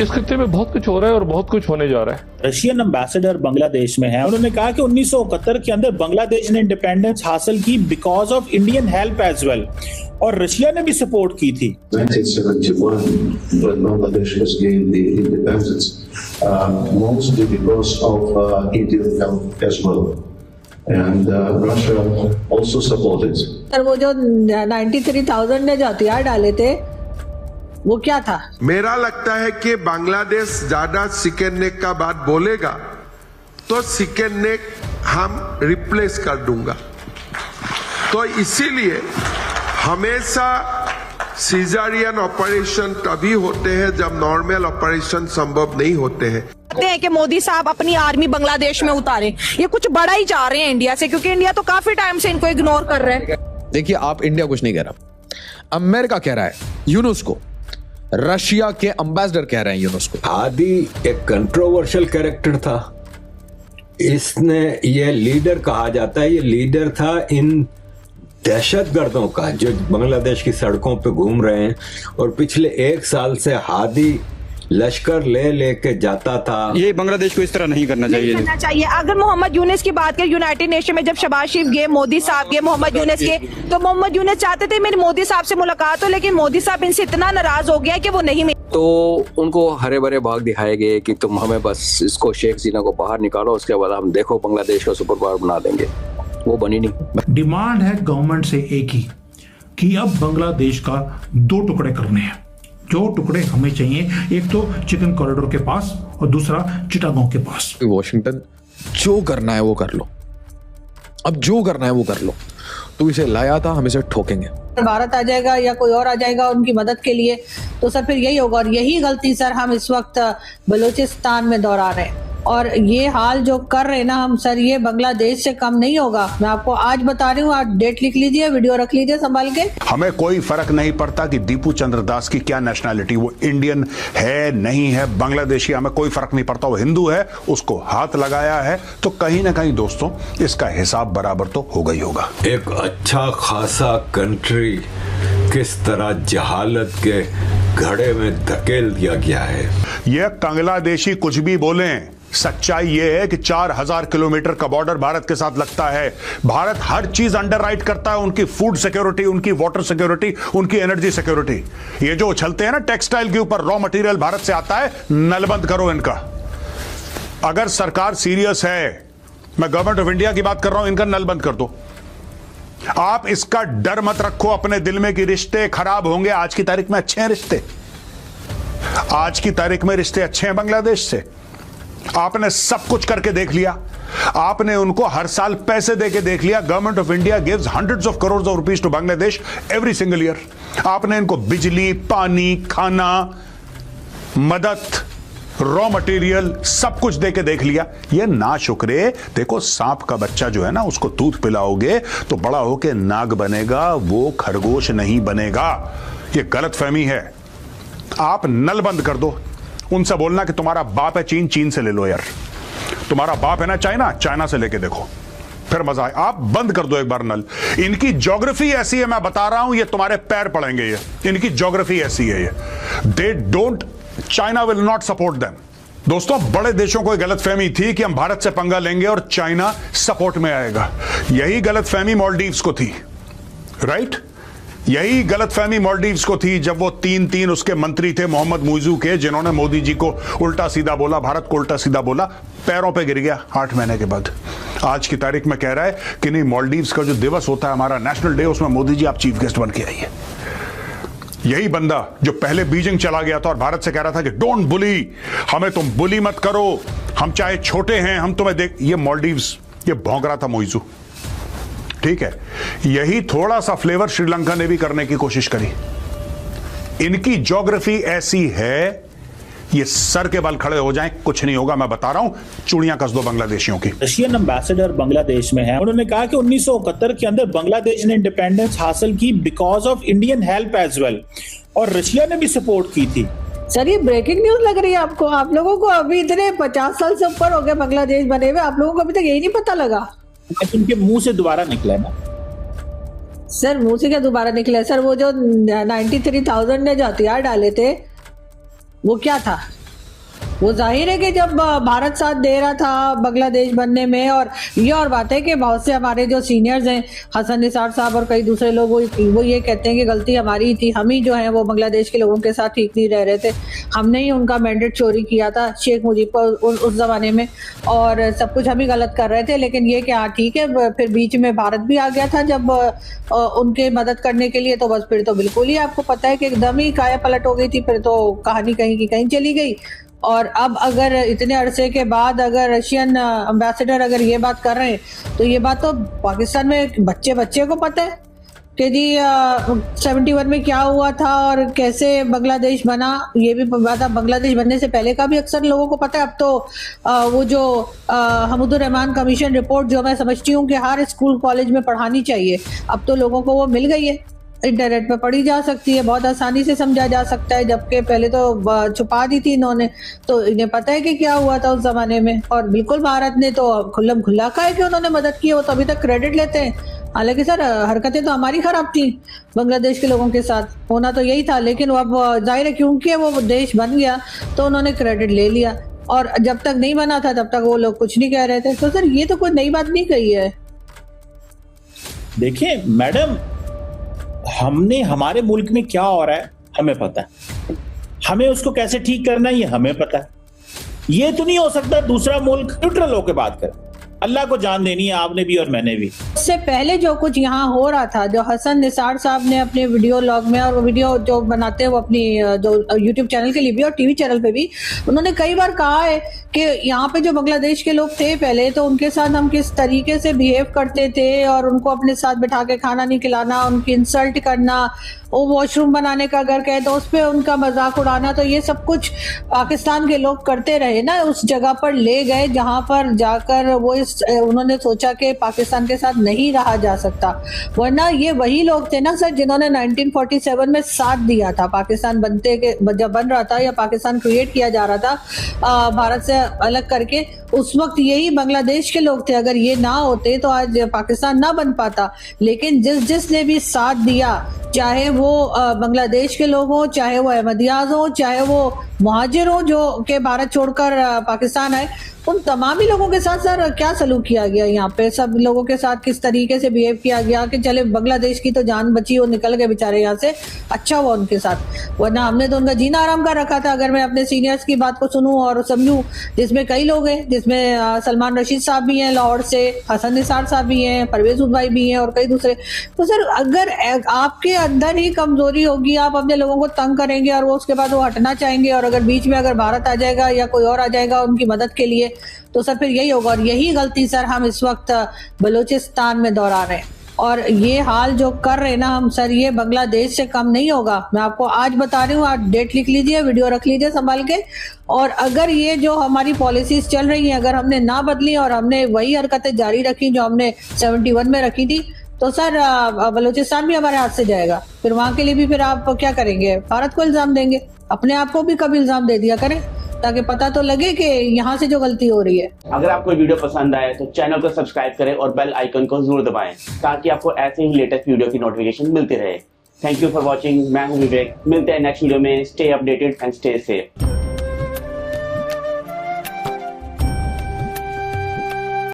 इस खत्ते में बहुत कुछ हो रहा है और बहुत कुछ होने जा रहा है। रशियन एम्बेसडर बांग्लादेश में है। उन्होंने कहा कि 1971 के अंदर बांग्लादेश ने इंडिपेंडेंस हासिल की because of Indian help as well, और रशिया ने भी सपोर्ट की थी। 1971 when Bangladesh has gained the independence, mostly because of Indian help as well, and Russia also supported. Sir वो जो 93,000 ने जो हथियार डाले थे वो क्या था? मेरा लगता है कि बांग्लादेश ज्यादा चिकन नेक का बात बोलेगा तो चिकन नेक हम रिप्लेस कर दूंगा। तो इसीलिए हमेशा सीजारियन ऑपरेशन तभी होते हैं जब नॉर्मल ऑपरेशन संभव नहीं होते हैं। कि मोदी साहब अपनी आर्मी बांग्लादेश में उतारे, ये कुछ बड़ा ही चाह रहे हैं इंडिया से, क्योंकि इंडिया तो काफी टाइम से इनको इग्नोर कर रहे हैं। देखिए, आप इंडिया कुछ नहीं कह रहा, अमेरिका कह रहा है यूनुस्को, रशिया के एम्बेसडर कह रहे हैं यूनुस्को। हादी एक कंट्रोवर्शियल कैरेक्टर था, इसने ये लीडर कहा जाता है, ये लीडर था इन दहशतगर्दों का जो बांग्लादेश की सड़कों पे घूम रहे हैं, और पिछले 1 साल से हादी लश्कर लेके जाता था। ये बांग्लादेश को इस तरह नहीं करना चाहिए। अगर मोहम्मद यूनुस की बात करें, यूनाइटेड नेशन में जब शहबाज शरीफ गए, मोदी साहब गए मोहम्मद यूनुस के, तो मोहम्मद यूनुस चाहते थे मेरी मोदी साहब से मुलाकात हो, लेकिन मोदी साहब इनसे इतना नाराज हो गया कि वो नहीं मिले। तो उनको हरे भरे भाग दिखाए गए कि तुम हमें बस इसको शेख हसीना को बाहर निकालो, उसके बाद हम देखो बांग्लादेश को सुपर पावर बना देंगे। वो बनी नहीं। डिमांड है गवर्नमेंट से एक ही कि अब बांग्लादेश का 2 टुकड़े करने हैं। जो टुकड़े हमें चाहिए, एक तो चिकन कॉरिडोर के पास और दूसरा चिटागोंग के पास। वॉशिंगटन जो करना है वो कर लो, अब जो करना है वो कर लो, तू इसे लाया था, हम इसे ठोकेंगे। भारत आ जाएगा या कोई और आ जाएगा उनकी मदद के लिए, तो सर फिर यही होगा, और यही गलती सर हम इस वक्त बलूचिस्तान में दोहरा रहे हैं। और ये हाल जो कर रहे हैं ना हम सर, ये बांग्लादेश से कम नहीं होगा। मैं आपको आज बता रही हूँ, आज डेट लिख लीजिए, वीडियो रख लीजिए संभाल के। हमें कोई फर्क नहीं पड़ता कि दीपू चंद्र दास की क्या नेशनैलिटी, वो इंडियन है नहीं है, बांग्लादेशी, हमें कोई फर्क नहीं पड़ता। वो हिंदू है, उसको हाथ लगाया है, तो कहीं ना कहीं दोस्तों इसका हिसाब बराबर तो होगा ही होगा। एक अच्छा खासा कंट्री किस तरह जहालत के घड़े में धकेल दिया गया है। ये बांग्लादेशी कुछ भी बोलें, सच्चाई यह है कि 4000 किलोमीटर का बॉर्डर भारत के साथ लगता है। भारत हर चीज अंडर राइट करता है, उनकी फूड सिक्योरिटी, उनकी वाटर सिक्योरिटी, उनकी एनर्जी सिक्योरिटी। ये जो उछलते हैं ना टेक्सटाइल के ऊपर, रॉ मटेरियल भारत से आता है, नलबंद करो इनका। अगर सरकार सीरियस है, मैं गवर्नमेंट ऑफ इंडिया की बात कर रहा हूं, इनका नलबंद कर दो। आप इसका डर मत रखो अपने दिल में कि रिश्ते खराब होंगे। आज की तारीख में अच्छे हैं रिश्ते, आज की तारीख में रिश्ते अच्छे हैं बांग्लादेश से। आपने सब कुछ करके देख लिया, आपने उनको हर साल पैसे देके देख लिया। Government of India gives hundreds of crore of rupees to Bangladesh every single year. आपने इनको बिजली, पानी, खाना, मदद, रॉ मटेरियल सब कुछ देके देख लिया। ये ना शुक्रे। देखो, सांप का बच्चा जो है ना, उसको दूध पिलाओगे तो बड़ा होके नाग बनेगा, वो खरगोश नहीं बनेगा। ये गलत फहमी है। आप नल बंद कर दो। उनसे बोलना कि तुम्हारा बाप है चीन, चीन से ले लो यार। तुम्हारा बाप है ना चाइना, चाइना से लेके देखो, फिर मजा आए। आप बंद कर दो एक बार नल। इनकी ज्योग्राफी ऐसी है, मैं बता रहा हूं, ये तुम्हारे पैर पड़ेंगे। ये इनकी ज्योग्राफी ऐसी है, ये they don't, China will not support them. दोस्तों, बड़े देशों को गलतफहमी थी कि हम भारत से पंगा लेंगे और चाइना सपोर्ट में आएगा। यही गलतफहमी मालदीव्स को थी, राइट? यही गलतफहमी मालदीव्स को थी जब वो तीन उसके मंत्री थे मोहम्मद मुइजू के, जिन्होंने मोदी जी को उल्टा सीधा बोला, भारत को उल्टा सीधा बोला, पैरों पे गिर गया 8 महीने के बाद। आज की तारीख में कह रहा है कि नहीं, मालदीव्स का जो दिवस होता है हमारा नेशनल डे, उसमें मोदी जी आप चीफ गेस्ट बन के आइए। यही बंदा जो पहले बीजिंग चला गया था और भारत से कह रहा था कि डोंट बुली, हमें तुम बुली मत करो, हम चाहे छोटे हैं, हम तुम्हें देख, ये मालदीव्स, ये भौंक रहा था मुइजू, ठीक है? यही थोड़ा सा फ्लेवर श्रीलंका ने भी करने की कोशिश करी। इनकी ज्योग्राफी ऐसी है, ये सर के बल खड़े हो जाएं, कुछ नहीं होगा। मैं बता रहा हूं, चूड़ियां कस दो बांग्लादेशियों की। रशियन एम्बेसडर बांग्लादेश में है। उन्होंने कहा कि 1971 के अंदर बांग्लादेश ने इंडिपेंडेंस हासिल की because of Indian help as well, और रशिया ने भी सपोर्ट की थी। सर, ये ब्रेकिंग न्यूज लग रही है आपको? आप लोगों को अभी इतने 50 साल से ऊपर हो गए बांग्लादेश बने हुए, आप लोगों को अभी तक यही नहीं पता लगा? उनके मुंह से दोबारा निकला है ना सर। मुंह से क्या दोबारा निकला है सर? वो जो 93,000 ने जो हथियार डाले थे वो क्या था? वो जाहिर है कि जब भारत साथ दे रहा था बांग्लादेश बनने में, और ये और बात है कि बहुत से हमारे जो सीनियर्स हैं, हसन निसार साहब और कई दूसरे लोग, वो ये कहते हैं कि गलती हमारी थी, हम ही जो है वो बांग्लादेश के लोगों के साथ ठीक नहीं रह रहे थे, हमने ही उनका मैंडेट चोरी किया था शेख मुजीब को उस जमाने में, और सब कुछ हम ही गलत कर रहे थे। लेकिन ये क्या ठीक है, फिर बीच में भारत भी आ गया था जब उनके मदद करने के लिए, तो बस फिर तो बिल्कुल ही आपको पता है कि एकदम ही काया पलट हो गई थी, फिर तो कहानी कहीं की कहीं चली गई। और अब अगर इतने अरसे के बाद अगर रशियन एम्बेसडर अगर ये बात कर रहे हैं, तो ये बात तो पाकिस्तान में बच्चे को पता है कि जी 71 में क्या हुआ था और कैसे बांग्लादेश बना। ये भी बात बांग्लादेश बनने से पहले का भी अक्सर लोगों को पता है। अब तो वो जो हमीदुर रहमान कमीशन रिपोर्ट, जो मैं समझती हूँ कि हर स्कूल कॉलेज में पढ़ानी चाहिए, अब तो लोगों को वो मिल गई है, इंटरनेट पे पढ़ी जा सकती है, बहुत आसानी से समझा जा सकता है, जबकि पहले तो छुपा दी थी इन्होंने। तो इन्हें पता है कि क्या हुआ था उस जमाने में, और बिल्कुल भारत ने तो खुल्लम खुल्ला कहा है कि उन्होंने मदद की, वो तो अभी तक क्रेडिट लेते हैं। हालांकि सर हरकतें तो हमारी खराब थी बांग्लादेश के लोगों के साथ, होना तो यही था, लेकिन अब जाहिर है क्योंकि वो देश बन गया तो उन्होंने क्रेडिट ले लिया, और जब तक नहीं बना था तब तक वो लोग कुछ नहीं कह रहे थे। तो सर ये तो कोई नई बात नहीं कही है। देखिए मैडम, हमने हमारे मुल्क में क्या हो रहा है हमें पता है, हमें उसको कैसे ठीक करना है ये हमें पता है। ये तो नहीं हो सकता दूसरा मुल्क न्यूट्रल होकर बात करे। अल्लाह को जान देनी है आपने भी और मैंने भी। इससे पहले जो कुछ यहाँ हो रहा था, जो हसन निसार साहब ने अपने वीडियो लॉग में, और वीडियो जो बनाते हैं वो अपनी जो यूट्यूब चैनल के लिए भी और टीवी चैनल पे भी, उन्होंने कई बार कहा है कि यहाँ पे जो बांग्लादेश के लोग थे पहले, तो उनके साथ हम किस तरीके से बिहेव करते थे, और उनको अपने साथ बिठा के खाना नहीं खिलाना, उनकी इंसल्ट करना, वो वॉशरूम बनाने का अगर कहे तो उस पर उनका मजाक उड़ाना, तो ये सब कुछ पाकिस्तान के लोग करते रहे ना। उस जगह पर ले गए जहां पर जाकर वो उन्होंने सोचा कि पाकिस्तान के साथ नहीं रहा जा सकता, वरना ये वही लोग थे ना सर जिन्होंने 1947 में साथ दिया था पाकिस्तान बनते के, जब बन रहा था या पाकिस्तान क्रिएट किया जा रहा था भारत से अलग करके, उस वक्त यही बांग्लादेश के लोग थे। अगर ये ना होते तो आज पाकिस्तान ना बन पाता। लेकिन जिसने भी साथ दिया, चाहे वो बांग्लादेश के लोग हों, चाहे वो अहमदियाज हों, चाहे वो मुहाजिर हों जो के भारत छोड़कर पाकिस्तान आए, उन तमामी लोगों के साथ सर क्या सलूक किया गया, यहाँ पे सब लोगों के साथ किस तरीके से बिहेव किया गया कि चले बांग्लादेश की तो जान बची, वो निकल गए बेचारे यहाँ से, अच्छा हुआ उनके साथ, वरना हमने तो उनका जीना आराम कर रखा था। अगर मैं अपने सीनियर्स की बात को सुनूं और समझूं, जिसमें कई लोग हैं, जिसमें सलमान रशीद साहब भी हैं लाहौर से, हसन निसार साहब भी हैं, परवेज भाई भी हैं और कई दूसरे। तो सर अगर आपके अंदर ही कमजोरी होगी, आप अपने लोगों को तंग करेंगे और वो उसके बाद वो हटना चाहेंगे, और अगर बीच में अगर भारत आ जाएगा या कोई और आ जाएगा उनकी मदद के लिए, तो सर फिर यही होगा। और यही गलती सर हम इस वक्त बलूचिस्तान में दोहरा रहे हैं, और ये हाल जो कर रहे हैं ना हम सर, ये बांग्लादेश से कम नहीं होगा। मैं आपको आज बता रही हूँ, आज डेट लिख लीजिए, वीडियो रख लीजिए संभाल के। और अगर ये जो हमारी पॉलिसीज चल रही हैं अगर हमने ना बदली और हमने वही हरकतें जारी रखी जो हमने 71 में रखी थी, तो सर बलूचिस्तान भी हमारे हाथ से जाएगा। फिर वहां के लिए भी फिर आप क्या करेंगे? भारत को इल्जाम देंगे, अपने आप को भी कभी इल्जाम दे दिया करें, ताकि पता तो लगे कि यहाँ से जो गलती हो रही है। अगर आपको वीडियो पसंद आए तो चैनल को सब्सक्राइब करें और बेल आइकन को जरूर दबाएं, ताकि आपको ऐसे ही लेटेस्ट वीडियो की नोटिफिकेशन मिलती रहे। Thank you for watching. मैं हूँ विवेक, मिलते हैं नेक्स्ट वीडियो में। Stay updated and stay safe.